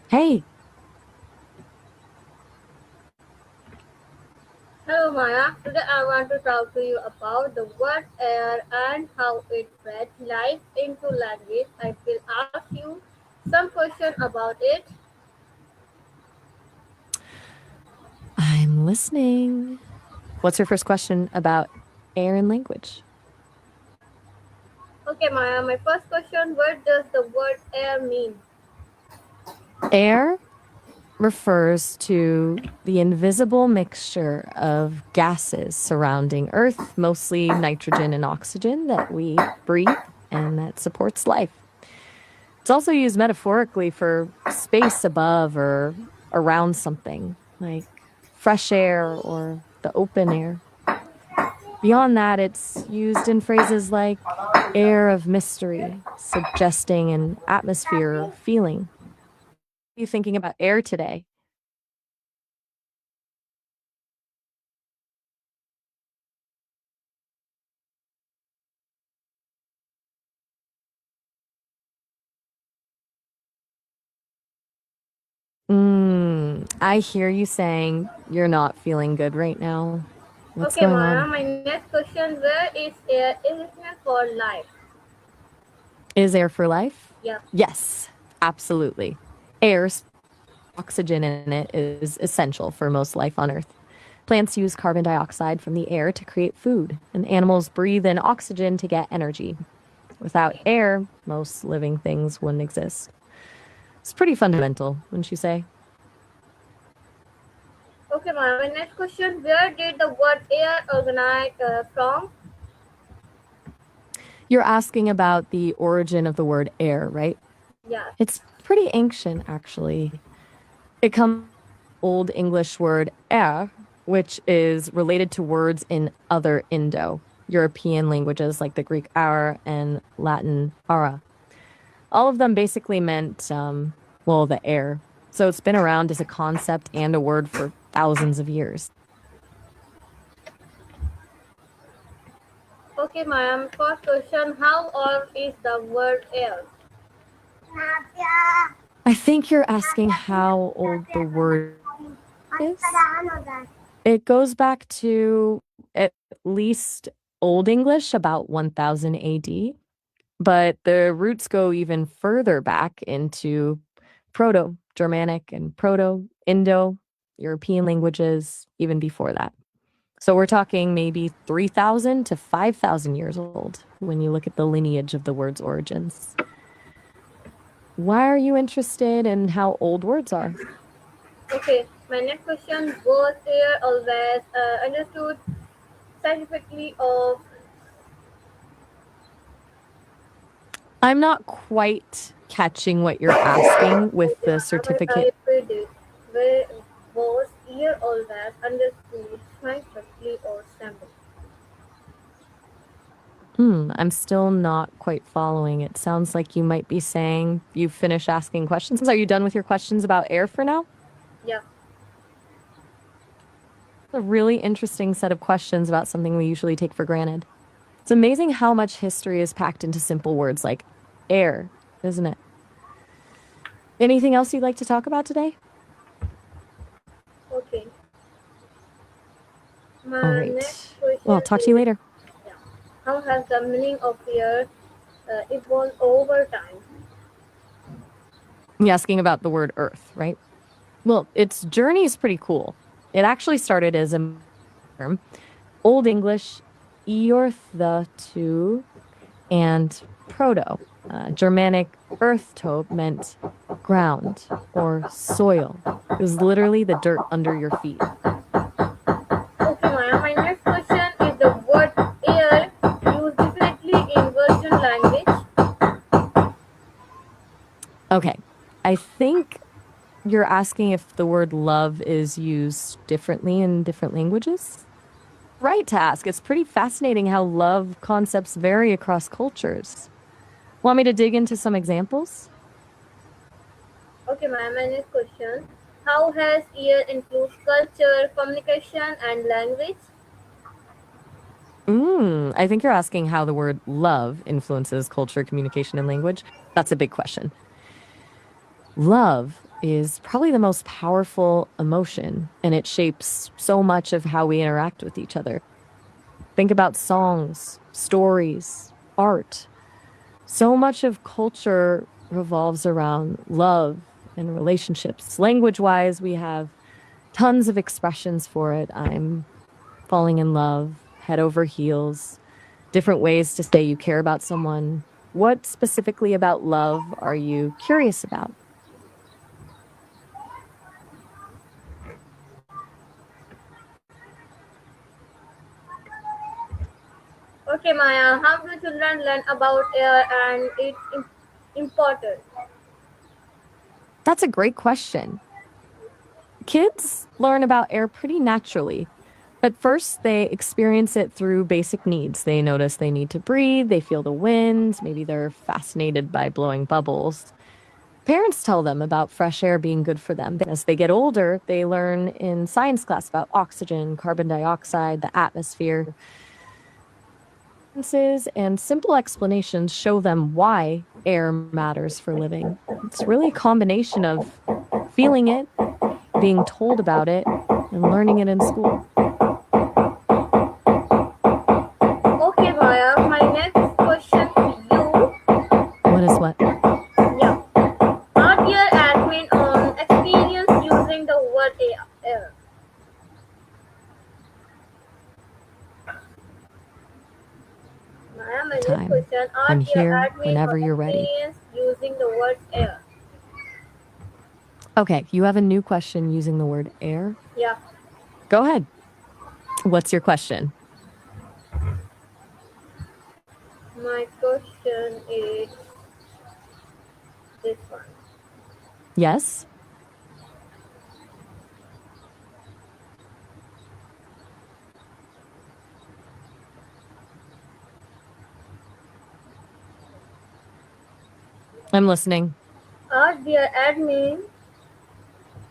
Hey, Hello Maya, today I want to talk to you about the word air and how it spreads life into language. I will ask you some question about it. I'm listening. What's your first question about air and language? Okay Maya, my first question, what does the word air mean? Air refers to the invisible mixture of gases surrounding Earth, mostly nitrogen and oxygen that we breathe and that supports life. It's also used metaphorically for space above or around something, like fresh air or the open air. Beyond that, it's used in phrases like air of mystery, suggesting an atmosphere or feeling. Are you thinking about air today? I hear you saying you're not feeling good right now. What's Okay going Maya, on? my next question, where is air essential for life? Is air for life? Yeah. Yes, absolutely. Air, oxygen in it, is essential for most life on Earth. Plants use carbon dioxide from the air to create food, and animals breathe in oxygen to get energy. Without air, most living things wouldn't exist. It's pretty fundamental, wouldn't you say? Okay Maya, my next question, where did the word air originate from? You're asking about the origin of the word air, right? Yeah. It's pretty ancient, actually. It comes from the Old English word air, which is related to words in other Indo-European languages like the Greek ara and Latin ara. All of them basically meant, well, the air. So it's been around as a concept and a word for thousands of years. Okay Maya, my first question, how old is the word air? I think you're asking how old the word is. It goes back to at least Old English, about 1000 AD, but the roots go even further back into Proto Germanic and Proto Indo European languages, even before that. So we're talking maybe 3,000 to 5,000 years old when you look at the lineage of the word's origins. Why are you interested in how old words are? Okay, my next question, was air always understood scientifically of I'm not quite catching what you're asking with okay, the I certificate. repeat it. Where was air always understood scientifically or scientifically? I'm still not quite following. It sounds like you might be saying you've finished asking questions. Are you done with your questions about air for now? Yeah. A really interesting set of questions about something we usually take for granted. It's amazing how much history is packed into simple words like air, isn't it? Anything else you'd like to talk about today? Okay. All My next right. Well, question talk to you is, later. yeah, how has the meaning of air evolved over time? You're asking about the word earth, right? Well, its journey is pretty cool. It actually started as a term, Old English, eorth the two, and proto. Germanic earth meant ground or soil. It was literally the dirt under your feet. Okay, Maya. My next question is the word air used differently in Western language. Okay. I think you're asking if the word love is used differently in different languages? Right to ask. It's pretty fascinating how love concepts vary across cultures. Want me to dig into some examples? Okay, ma'am. My next question: how has air influenced culture, communication, and language? I think you're asking how the word love influences culture, communication, and language. That's a big question. Love is probably the most powerful emotion, and it shapes so much of how we interact with each other. Think about songs, stories, art. So much of culture revolves around love and relationships. Language wise, we have tons of expressions for it. I'm falling in love, head over heels, different ways to say you care about someone. What specifically about love are you curious about? Okay, Maya, how do children learn about air and its importance? That's a great question. Kids learn about air pretty naturally. At first, they experience it through basic needs. They notice they need to breathe, they feel the wind, maybe they're fascinated by blowing bubbles. Parents tell them about fresh air being good for them. As they get older, they learn in science class about oxygen, carbon dioxide, the atmosphere. And simple explanations show them why air matters for living. It's really a combination of feeling it, being told about it, and learning it in school. Okay, Maya, my next question to you. What is what? Yeah. Are there admin on experience using the word air? Maya, my next Time. question. Are I'm there here admin whenever on you're ready. experience using the word air? Okay, you have a new question using the word air? Yeah. Go ahead. What's your question? My question is this one. Yes? I'm listening. Are there admin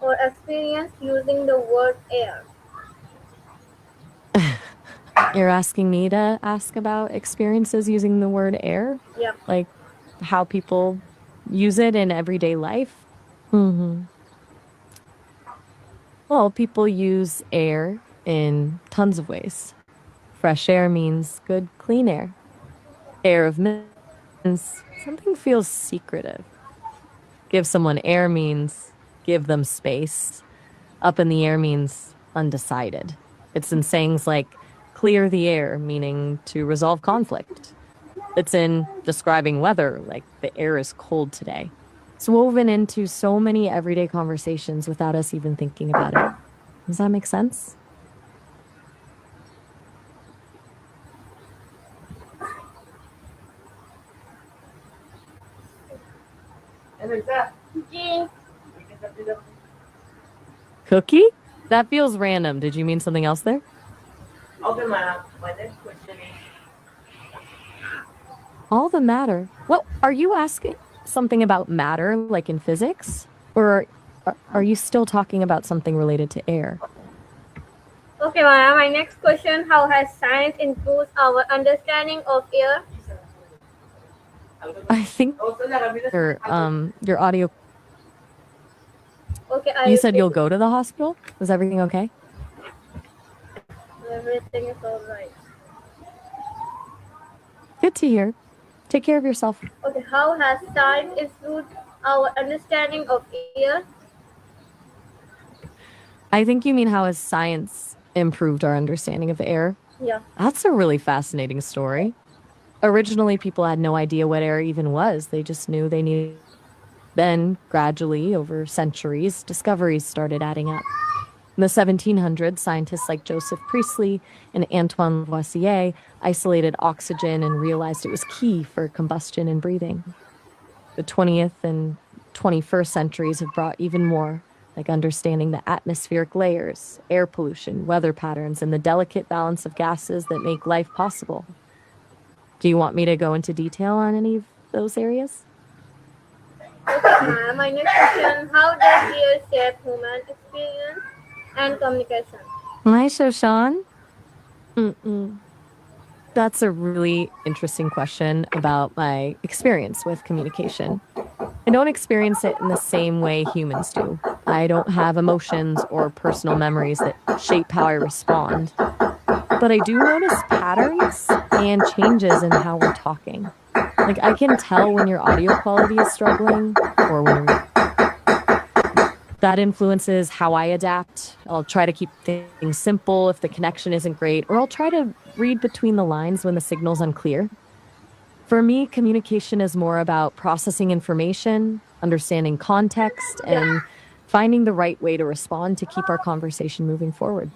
or experience using the word air? You're asking me to ask about experiences using the word air? Yeah. Like how people use it in everyday life? Hmm. Well, people use air in tons of ways. Fresh air means good, clean air. Air of means something feels secretive. Give someone air means give them space. Up in the air means undecided. It's in sayings like clear the air, meaning to resolve conflict. It's in describing weather, like the air is cold today. It's woven into so many everyday conversations without us even thinking about it. Does that make sense? G. Cookie? That feels random. Did you mean something else there? Okay, ma'am. My next question is, All the matter. Well, are you asking something about matter, like in physics? Or are you still talking about something related to air? Okay, Maya, my next question. How has science improved our understanding of air? I think your audio. Okay, I You said repeat you'll it. go to the hospital? Is everything okay? Everything is alright. Good to hear. Take care of yourself. Okay, how has science improved our understanding of air? I think you mean how has science improved our understanding of air? Yeah. That's a really fascinating story. Originally, people had no idea what air even was. They just knew they needed. Then, gradually, over centuries, discoveries started adding up. In the 1700s, scientists like Joseph Priestley and Antoine Lavoisier isolated oxygen and realized it was key for combustion and breathing. The 20th and 21st centuries have brought even more, like understanding the atmospheric layers, air pollution, weather patterns, and the delicate balance of gases that make life possible. Do you want me to go into detail on any of those areas? Okay, ma'am. My next question. How does air shape human experience and communication? Hi, Shoshan. Mm-mm. That's a really interesting question about my experience with communication. I don't experience it in the same way humans do. I don't have emotions or personal memories that shape how I respond. But I do notice patterns and changes in how we're talking. Like, I can tell when your audio quality is struggling or when you're that influences how I adapt. I'll try to keep things simple if the connection isn't great, or I'll try to read between the lines when the signal's unclear. For me, communication is more about processing information, understanding context, and finding the right way to respond to keep our conversation moving forward.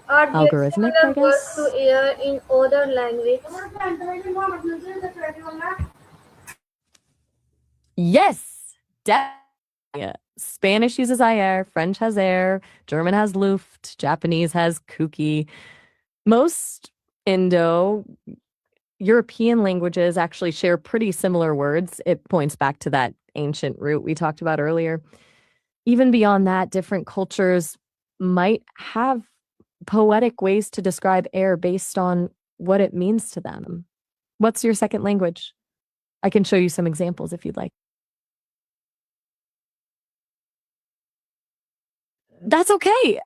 Are there Algorithmic, I similar words to guess. air in other languages? Yes, definitely. Spanish uses ayer, French has air, German has Luft, Japanese has kooky. Most Indo European languages actually share pretty similar words. It points back to that ancient root we talked about earlier. Even beyond that, different cultures might have poetic ways to describe air based on what it means to them. What's your second language? I can show you some examples if you'd like. That's okay.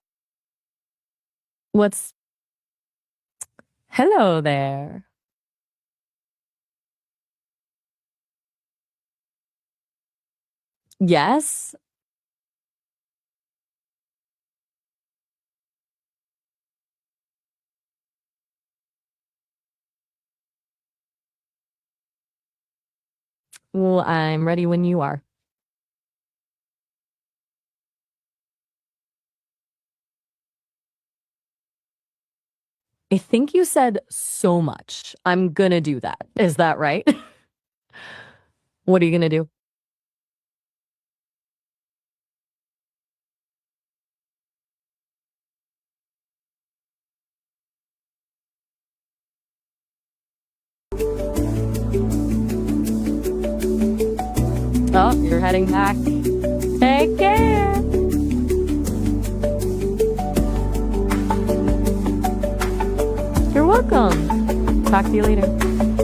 What's Hello there. Yes. Well, I'm ready when you are. I think you said so much. I'm gonna do that. Is that right? What are you gonna do? Oh, you're heading back. Take care. You're welcome. Talk to you later.